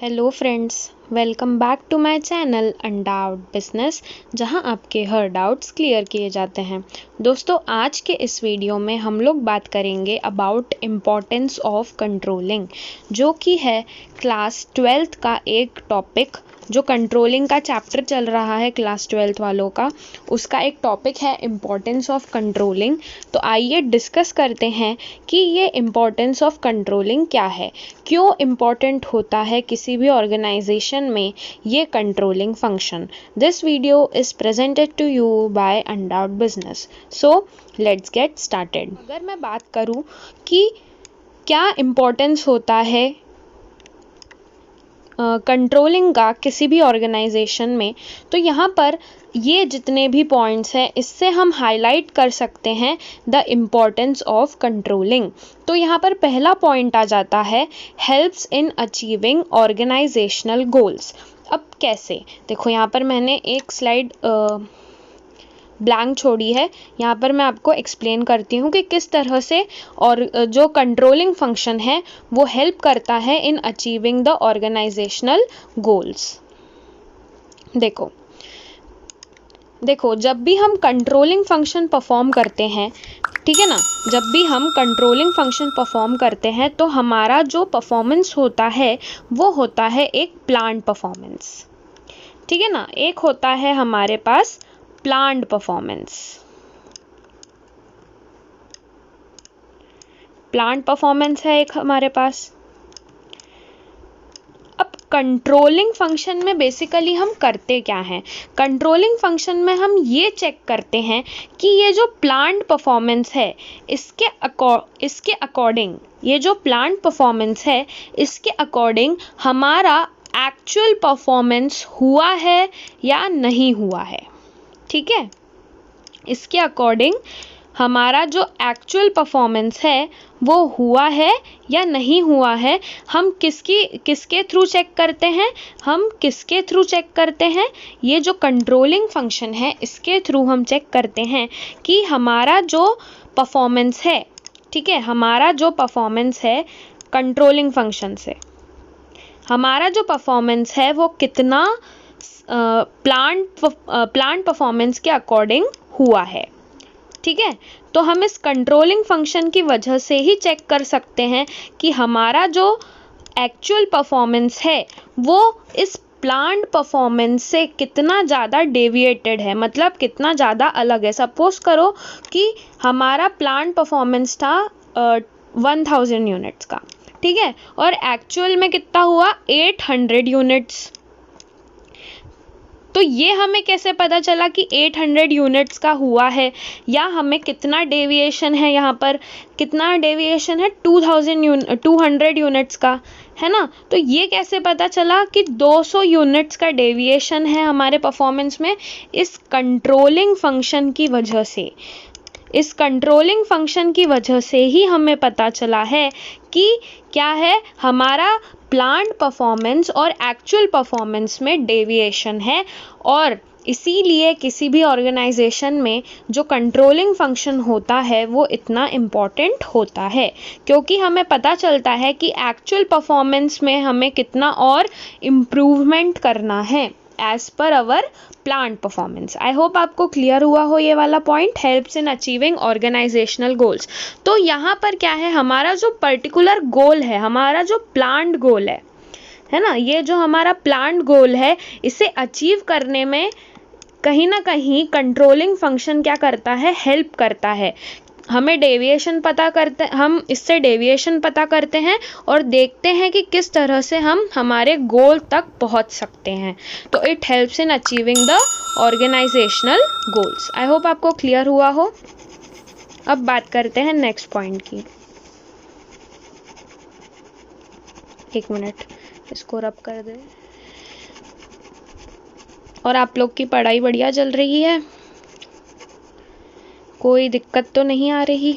Hello friends, welcome back to my channel undoubt business, जहां आपके हर doubts clear किए जाते हैं। दोस्तों, आज के इस वीडियो में हम लोग बात करेंगे अबाउट इम्पोर्टेंस ऑफ कंट्रोलिंग, जो कि है क्लास 12th का एक टॉपिक। जो कंट्रोलिंग का चैप्टर चल रहा है क्लास 12th वालों का, उसका एक टॉपिक है इम्पोर्टेंस ऑफ कंट्रोलिंग। तो आइए डिस्कस करते हैं कि ये इम्पोर्टेंस ऑफ कंट्रोलिंग क्या है, क्यों इम्पोर्टेंट होता है किसी भी ऑर्गेनाइजेशन में ये controlling function. This video is presented to you by undoubt business. So let's get started. अगर मैं बात करूं कि क्या इम्पोर्टेंस होता है कंट्रोलिंग का किसी भी ऑर्गेनाइजेशन में, तो यहाँ पर ये जितने भी पॉइंट्स हैं इससे हम हाईलाइट कर सकते हैं द इम्पोर्टेंस ऑफ कंट्रोलिंग। तो यहाँ पर पहला पॉइंट आ जाता है helps in achieving organizational goals. अब कैसे, देखो यहाँ पर मैंने एक स्लाइड ब्लैंक छोड़ी है, यहाँ पर मैं आपको एक्सप्लेन करती हूँ कि किस तरह से और जो कंट्रोलिंग फंक्शन है वो हेल्प करता है in achieving the organizational goals. देखो जब भी हम कंट्रोलिंग फंक्शन परफॉर्म करते हैं, ठीक है ना, जब भी हम कंट्रोलिंग फंक्शन परफॉर्म करते हैं तो हमारा जो परफॉर्मेंस होता है वो होता है एक प्लान्ड परफॉर्मेंस, ठीक है ना। एक होता है हमारे पास प्लान्ड परफॉर्मेंस। प्लान्ड परफॉर्मेंस है एक हमारे पास। अब कंट्रोलिंग फंक्शन में बेसिकली हम करते क्या हैं? कंट्रोलिंग फंक्शन में हम ये चेक करते हैं कि ये जो प्लान्ड परफॉर्मेंस है इसके अकॉर्डिंग, ये जो प्लान्ड परफॉर्मेंस है इसके अकॉर्डिंग हमारा एक्चुअल परफॉर्मेंस हुआ है या नहीं हुआ है, ठीक है। इसके अकॉर्डिंग हमारा जो एक्चुअल परफॉर्मेंस है वो हुआ है या नहीं हुआ है। हम किसके थ्रू चेक करते हैं? हम किसके थ्रू चेक करते हैं? ये जो कंट्रोलिंग फंक्शन है इसके थ्रू हम चेक करते हैं कि हमारा जो परफॉर्मेंस है, ठीक है, हमारा जो परफॉर्मेंस है कंट्रोलिंग फंक्शन से, हमारा जो परफॉर्मेंस है वो कितना प्लान्ड परफॉर्मेंस के अकॉर्डिंग हुआ है, ठीक है। तो हम इस कंट्रोलिंग फंक्शन की वजह से ही चेक कर सकते हैं कि हमारा जो एक्चुअल परफॉर्मेंस है वो इस प्लान्ड परफॉर्मेंस से कितना ज़्यादा डेविएटेड है, मतलब कितना ज़्यादा अलग है। सपोज करो कि हमारा प्लान्ड परफॉर्मेंस था 1000 यूनिट्स का, ठीक है, और एक्चुअल में कितना हुआ 800 यूनिट्स। तो ये हमें कैसे पता चला कि 800 यूनिट्स का हुआ है, या हमें कितना डेविएशन है, यहाँ पर कितना डेविएशन है 200 यूनिट्स का, है ना। तो ये कैसे पता चला कि 200 यूनिट्स का डेविएशन है हमारे परफॉर्मेंस में? इस कंट्रोलिंग फंक्शन की वजह से, इस कंट्रोलिंग फंक्शन की वजह से ही हमें पता चला है कि क्या है, हमारा प्लान्ड परफॉर्मेंस और एक्चुअल परफॉर्मेंस में डेविएशन है। और इसीलिए किसी भी ऑर्गेनाइजेशन में जो कंट्रोलिंग फंक्शन होता है वो इतना इम्पॉर्टेंट होता है, क्योंकि हमें पता चलता है कि एक्चुअल परफॉर्मेंस में हमें कितना और इम्प्रूवमेंट करना है as per our planned performance. I hope आपको क्लियर हुआ हो ये वाला point, helps in achieving organizational goals. तो यहाँ पर क्या है, हमारा जो पर्टिकुलर गोल है, हमारा जो प्लान्ड गोल है ना, ये जो हमारा प्लान्ड गोल है, इसे अचीव करने में कहीं ना कहीं कंट्रोलिंग फंक्शन क्या करता है, हेल्प करता है। हमें डेविएशन पता करते, हम इससे डेविएशन पता करते हैं और देखते हैं कि किस तरह से हम हमारे गोल तक पहुंच सकते हैं। तो it helps in achieving the organizational goals. I hope आपको क्लियर हुआ हो। अब बात करते हैं नेक्स्ट पॉइंट की। एक मिनट, इसको रब कर दे। और आप लोग की पढ़ाई बढ़िया चल रही है? कोई दिक्कत तो नहीं आ रही?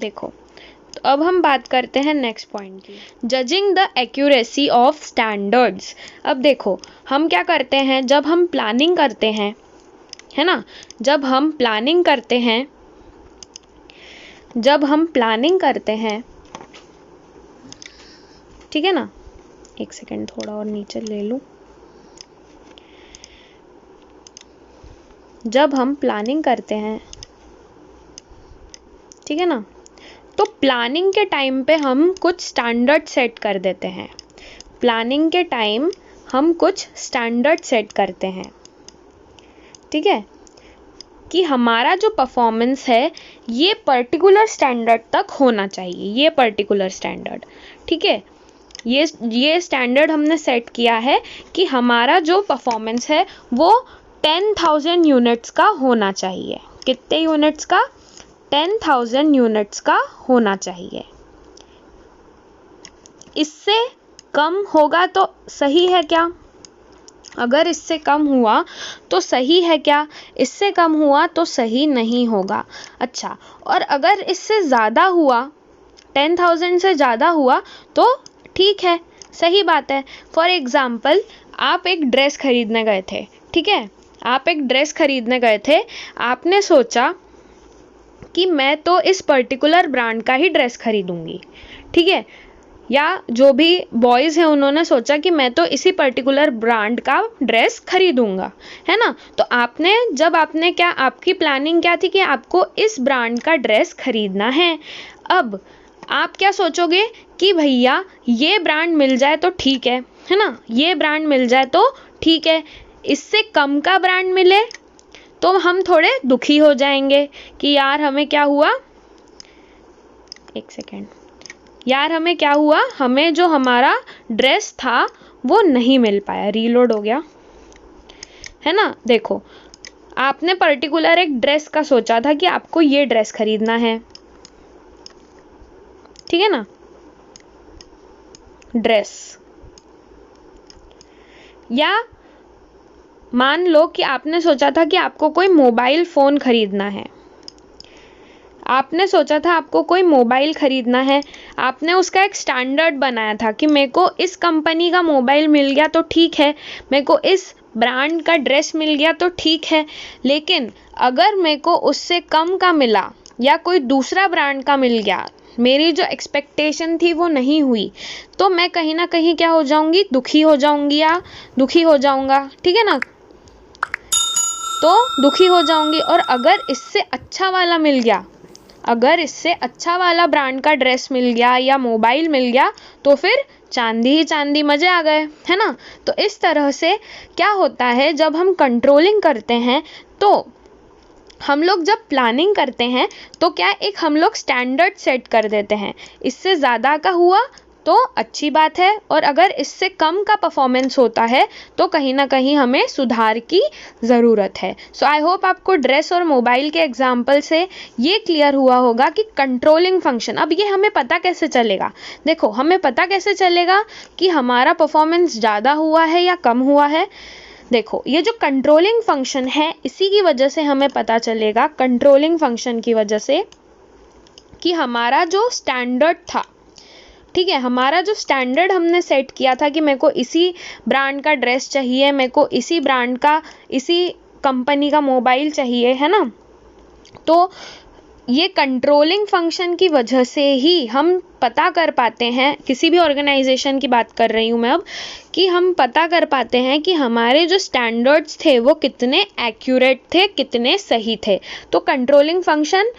देखो, तो अब हम बात करते हैं नेक्स्ट पॉइंट की, judging the accuracy of standards. अब देखो, हम क्या करते हैं जब हम प्लानिंग करते हैं, है ना, जब हम प्लानिंग करते हैं ठीक है ना। एक सेकेंड थोड़ा और नीचे ले लूँ। जब हम प्लानिंग करते हैं, ठीक है ना, तो प्लानिंग के टाइम पे हम कुछ स्टैंडर्ड सेट कर देते हैं। प्लानिंग के टाइम हम कुछ स्टैंडर्ड सेट करते हैं, ठीक है, कि हमारा जो परफॉर्मेंस है ये पर्टिकुलर स्टैंडर्ड तक होना चाहिए, ये पर्टिकुलर स्टैंडर्ड, ठीक है। ये स्टैंडर्ड हमने सेट किया है कि हमारा जो परफॉर्मेंस है वो 10,000 यूनिट्स का होना चाहिए। कितने यूनिट्स का? 10,000 यूनिट्स का होना चाहिए। इससे कम होगा तो सही है क्या? अगर इससे कम हुआ तो सही है क्या? इससे कम हुआ तो सही नहीं होगा। अच्छा, और अगर इससे ज़्यादा हुआ, 10,000 से ज़्यादा हुआ तो ठीक है, सही बात है। फॉर एग्ज़ाम्पल, आप एक ड्रेस खरीदने गए थे, ठीक है, आप एक ड्रेस खरीदने गए थे, आपने सोचा कि मैं तो इस पर्टिकुलर ब्रांड का ही ड्रेस खरीदूंगी, ठीक है, या जो भी बॉयज़ हैं उन्होंने सोचा कि मैं तो इसी पर्टिकुलर ब्रांड का ड्रेस खरीदूंगा, है ना। तो आपकी प्लानिंग क्या थी कि आपको इस ब्रांड का ड्रेस खरीदना है। अब आप क्या सोचोगे कि भैया ये ब्रांड मिल जाए तो ठीक है ना, ये ब्रांड मिल जाए तो ठीक है, इससे कम का ब्रांड मिले तो हम थोड़े दुखी हो जाएंगे कि यार हमें क्या हुआ, एक सेकेंड, यार हमें क्या हुआ, हमें जो हमारा ड्रेस था वो नहीं मिल पाया। रीलोड हो गया, है ना। देखो, आपने पर्टिकुलर एक ड्रेस का सोचा था कि आपको ये ड्रेस खरीदना है, ठीक है ना, ड्रेस। या मान लो कि आपने सोचा था कि आपको कोई मोबाइल फ़ोन खरीदना है, आपने सोचा था आपको कोई मोबाइल खरीदना है, आपने उसका एक स्टैंडर्ड बनाया था कि मेरे को इस कंपनी का मोबाइल मिल गया तो ठीक है, मेरे को इस ब्रांड का ड्रेस मिल गया तो ठीक है, लेकिन अगर मेरे को उससे कम का मिला या कोई दूसरा ब्रांड का मिल गया, मेरी जो एक्सपेक्टेशन थी वो नहीं हुई, तो मैं कहीं ना कहीं क्या हो जाऊंगी, दुखी हो जाऊंगी या दुखी हो जाऊंगा, ठीक है ना, तो दुखी हो जाऊंगी। और अगर इससे अच्छा वाला मिल गया, अगर इससे अच्छा वाला ब्रांड का ड्रेस मिल गया या मोबाइल मिल गया तो फिर चांदी ही चांदी, मजे आ गए, है ना। तो इस तरह से क्या होता है, जब हम कंट्रोलिंग करते हैं तो हम लोग जब प्लानिंग करते हैं तो क्या एक हम लोग स्टैंडर्ड सेट कर देते हैं, इससे ज़्यादा का हुआ तो अच्छी बात है, और अगर इससे कम का परफॉर्मेंस होता है तो कहीं ना कहीं हमें सुधार की ज़रूरत है। सो आई होप आपको ड्रेस और मोबाइल के एग्जाम्पल से ये क्लियर हुआ होगा कि कंट्रोलिंग फंक्शन, अब ये हमें पता कैसे चलेगा, देखो हमें पता कैसे चलेगा कि हमारा परफॉर्मेंस ज़्यादा हुआ है या कम हुआ है। देखो, ये जो कंट्रोलिंग फंक्शन है इसी की वजह से हमें पता चलेगा, कंट्रोलिंग फंक्शन की वजह से, कि हमारा जो स्टैंडर्ड था, ठीक है, हमारा जो स्टैंडर्ड हमने सेट किया था कि मेरे को इसी ब्रांड का ड्रेस चाहिए, मेरे को इसी ब्रांड का, इसी कंपनी का मोबाइल चाहिए, है ना। तो ये कंट्रोलिंग फंक्शन की वजह से ही हम पता कर पाते हैं, किसी भी ऑर्गेनाइजेशन की बात कर रही हूँ मैं अब, कि हम पता कर पाते हैं कि हमारे जो स्टैंडर्ड्स थे वो कितने एक्यूरेट थे, कितने सही थे। तो controlling function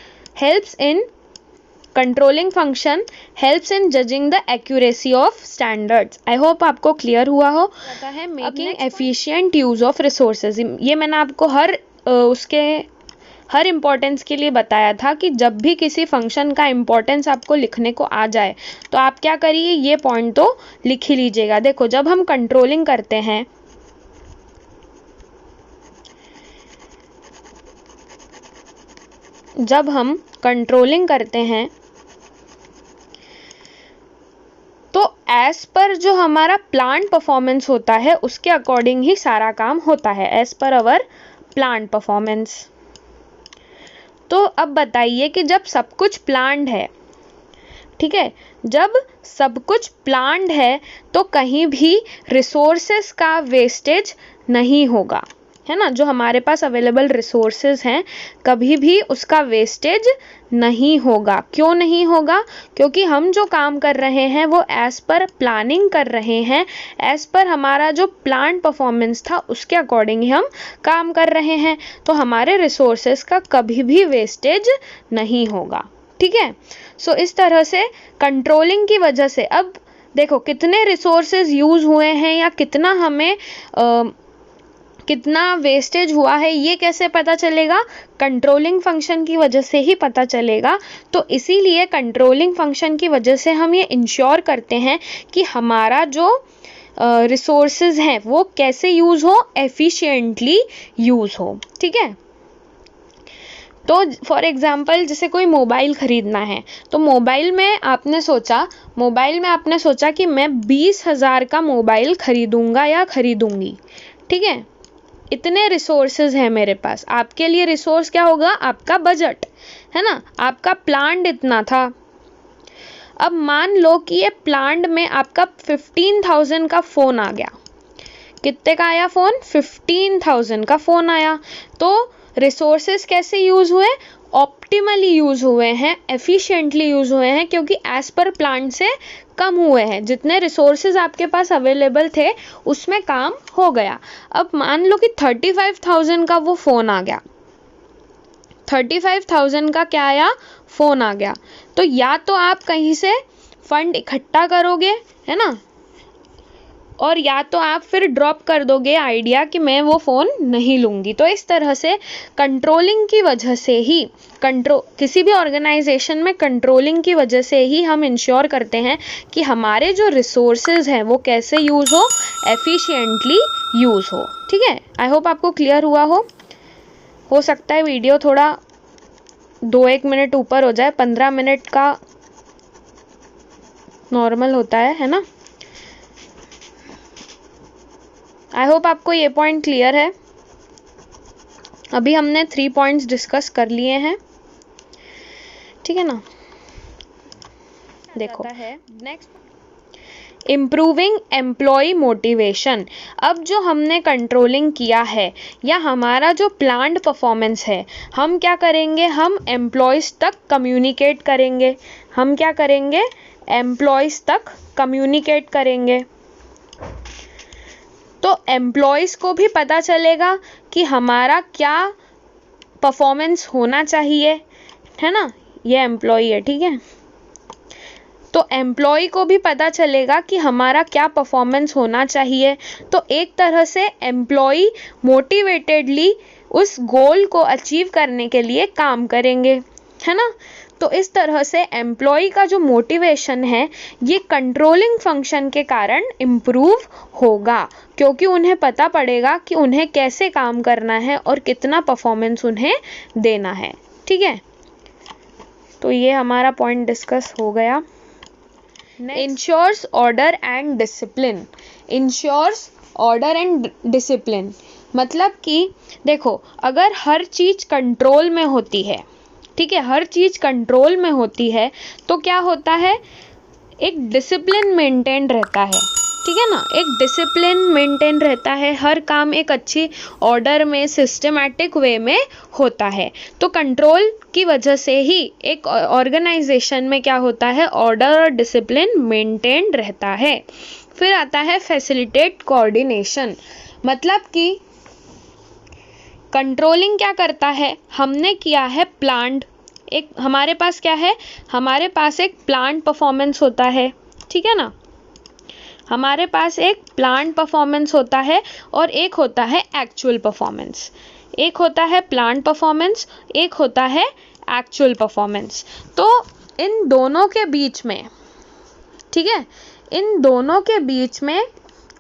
helps in judging the accuracy of standards. I hope आपको क्लियर हुआ हो। पता है, making efficient use of resources, ये मैंने आपको हर इम्पोर्टेंस के लिए बताया था कि जब भी किसी फंक्शन का इम्पोर्टेंस आपको लिखने को आ जाए तो आप क्या करिए, ये पॉइंट तो लिख ही लीजिएगा। देखो, जब हम कंट्रोलिंग करते हैं, तो एज पर जो हमारा प्लान परफॉर्मेंस होता है उसके अकॉर्डिंग ही सारा काम होता है, as per our plan performance. तो अब बताइए कि जब सब कुछ प्लान्ड है, ठीक है, जब सब कुछ प्लान्ड है तो कहीं भी रिसोर्सेस का वेस्टेज नहीं होगा, है ना, जो हमारे पास अवेलेबल रिसोर्सेज हैं, कभी भी उसका वेस्टेज नहीं होगा। क्यों नहीं होगा? क्योंकि हम जो काम कर रहे हैं वो एज पर प्लानिंग कर रहे हैं, एज पर हमारा जो प्लान परफॉर्मेंस था उसके अकॉर्डिंग ही हम काम कर रहे हैं, तो हमारे रिसोर्सेज का कभी भी वेस्टेज नहीं होगा। ठीक है, सो इस तरह से कंट्रोलिंग की वजह से, अब देखो कितने रिसोर्सेज यूज हुए हैं या कितना हमें कितना वेस्टेज हुआ है, ये कैसे पता चलेगा? कंट्रोलिंग फंक्शन की वजह से ही पता चलेगा। तो इसीलिए कंट्रोलिंग फंक्शन की वजह से हम ये इंश्योर करते हैं कि हमारा जो रिसोर्सेज हैं वो कैसे यूज हो, एफिशिएंटली यूज हो। ठीक है, तो फॉर एग्जाम्पल जैसे कोई मोबाइल खरीदना है, तो मोबाइल में आपने सोचा कि मैं 20,000 का मोबाइल खरीदूंगा या खरीदूंगी। ठीक है, इतने रिसोर्सेज हैं मेरे पास। आपके लिए रिसोर्स क्या होगा? आपका बजट, है ना, आपका प्लान इतना था। अब मान लो कि ये प्लान में आपका 15,000 का फ़ोन आ गया। कितने का आया फ़ोन? 15,000 का फ़ोन आया। तो रिसोर्सेज कैसे यूज़ हुए? ऑप्टिमली यूज़ हुए हैं, एफिशिएंटली यूज़ हुए हैं, क्योंकि एज पर प्लान से कम हुए हैं। जितने रिसोर्सेज आपके पास अवेलेबल थे उसमें काम हो गया। अब मान लो कि 35,000 का वो फ़ोन आ गया, 35,000 का क्या आया? फ़ोन आ गया। तो या तो आप कहीं से फंड इकट्ठा करोगे, है ना, और या तो आप फिर ड्रॉप कर दोगे आइडिया कि मैं वो फ़ोन नहीं लूँगी। तो इस तरह से कंट्रोलिंग की वजह से ही, किसी भी ऑर्गेनाइजेशन में कंट्रोलिंग की वजह से ही हम इंश्योर करते हैं कि हमारे जो रिसोर्सेज हैं वो कैसे यूज़ हो, एफिशिएंटली यूज़ हो। ठीक है, आई होप आपको क्लियर हुआ हो सकता है वीडियो थोड़ा 2-1 मिनट ऊपर हो जाए, 15 मिनट का नॉर्मल होता है ना। आई होप आपको ये पॉइंट क्लियर है। अभी हमने 3 पॉइंट्स डिस्कस कर लिए हैं। ठीक है ना, देखो नेक्स्ट, इम्प्रूविंग एम्प्लॉय मोटिवेशन। अब जो हमने कंट्रोलिंग किया है या हमारा जो प्लान्ड परफॉर्मेंस है, हम क्या करेंगे? हम एम्प्लॉयज़ तक कम्युनिकेट करेंगे। हम क्या करेंगे? एम्प्लॉयज़ तक कम्युनिकेट करेंगे। तो एम्प्लॉयज़ को भी पता चलेगा कि हमारा क्या परफॉर्मेंस होना चाहिए, है ना, ये एम्प्लॉय है। ठीक है, तो एम्प्लॉय को भी पता चलेगा कि हमारा क्या परफॉर्मेंस होना चाहिए। तो एक तरह से एम्प्लॉय मोटिवेटेडली उस गोल को अचीव करने के लिए काम करेंगे, है ना। तो इस तरह से एम्प्लॉय का जो मोटिवेशन है ये कंट्रोलिंग फंक्शन के कारण इम्प्रूव होगा, क्योंकि उन्हें पता पड़ेगा कि उन्हें कैसे काम करना है और कितना परफॉर्मेंस उन्हें देना है। ठीक है, तो ये हमारा पॉइंट डिस्कस हो गया। Ensures order and discipline. Ensures order and discipline मतलब कि देखो, अगर हर चीज़ कंट्रोल में होती है, ठीक है, हर चीज़ कंट्रोल में होती है, तो क्या होता है? एक डिसिप्लिन मेंटेन रहता है। ठीक है ना, एक डिसिप्लिन मेंटेन रहता है, हर काम एक अच्छी ऑर्डर में, सिस्टमैटिक वे में होता है। तो कंट्रोल की वजह से ही एक ऑर्गेनाइजेशन में क्या होता है? ऑर्डर और डिसिप्लिन मेंटेन रहता है। फिर आता है फैसिलिटेट कोऑर्डिनेशन। मतलब कि कंट्रोलिंग क्या करता है? हमने किया है प्लान्ड, एक हमारे पास क्या है? हमारे पास एक प्लान्ड परफॉर्मेंस होता है। ठीक है ना, हमारे पास एक प्लान्ड परफॉर्मेंस होता है और एक होता है एक्चुअल परफॉर्मेंस। एक होता है प्लान्ड परफॉर्मेंस, एक होता है एक्चुअल परफॉर्मेंस। तो इन दोनों के बीच में, ठीक है, इन दोनों के बीच में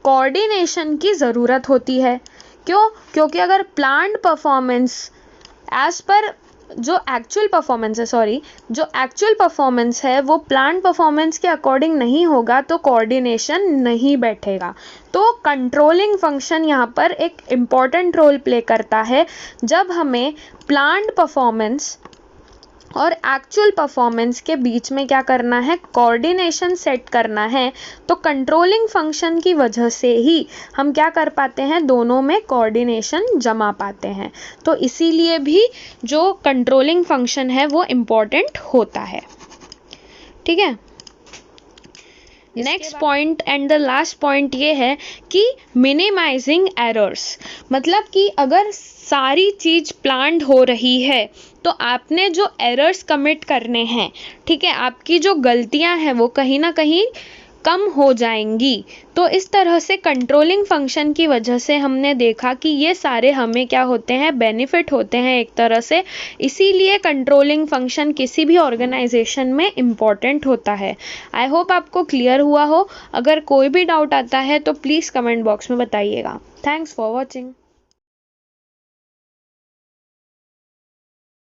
कोऑर्डिनेशन की ज़रूरत होती है। क्यों? क्योंकि अगर प्लान्ड परफॉर्मेंस एज पर जो एक्चुअल परफॉर्मेंस है वो प्लान परफॉर्मेंस के अकॉर्डिंग नहीं होगा तो कोऑर्डिनेशन नहीं बैठेगा। तो कंट्रोलिंग फंक्शन यहाँ पर एक इम्पॉर्टेंट रोल प्ले करता है। जब हमें प्लान्ड परफॉर्मेंस और एक्चुअल परफॉर्मेंस के बीच में क्या करना है, कोऑर्डिनेशन सेट करना है। तो कंट्रोलिंग फंक्शन की वजह से ही हम क्या कर पाते हैं, दोनों में कोऑर्डिनेशन जमा पाते हैं। तो इसीलिए भी जो कंट्रोलिंग फंक्शन है वो इम्पोर्टेंट होता है। ठीक है। Next point and the last point ये है कि मिनिमाइजिंग एरर्स, मतलब कि अगर सारी चीज़ प्लान्ड हो रही है तो आपने जो एरर्स कमिट करने हैं, ठीक है, आपकी जो गलतियां हैं वो कहीं ना कहीं कम हो जाएंगी। तो इस तरह से कंट्रोलिंग फंक्शन की वजह से हमने देखा कि ये सारे हमें क्या होते हैं, बेनिफिट होते हैं एक तरह से। इसीलिए कंट्रोलिंग फंक्शन किसी भी ऑर्गेनाइजेशन में इम्पॉर्टेंट होता है। आई होप आपको क्लियर हुआ हो। अगर कोई भी डाउट आता है तो प्लीज़ कमेंट बॉक्स में बताइएगा। Thanks for watching.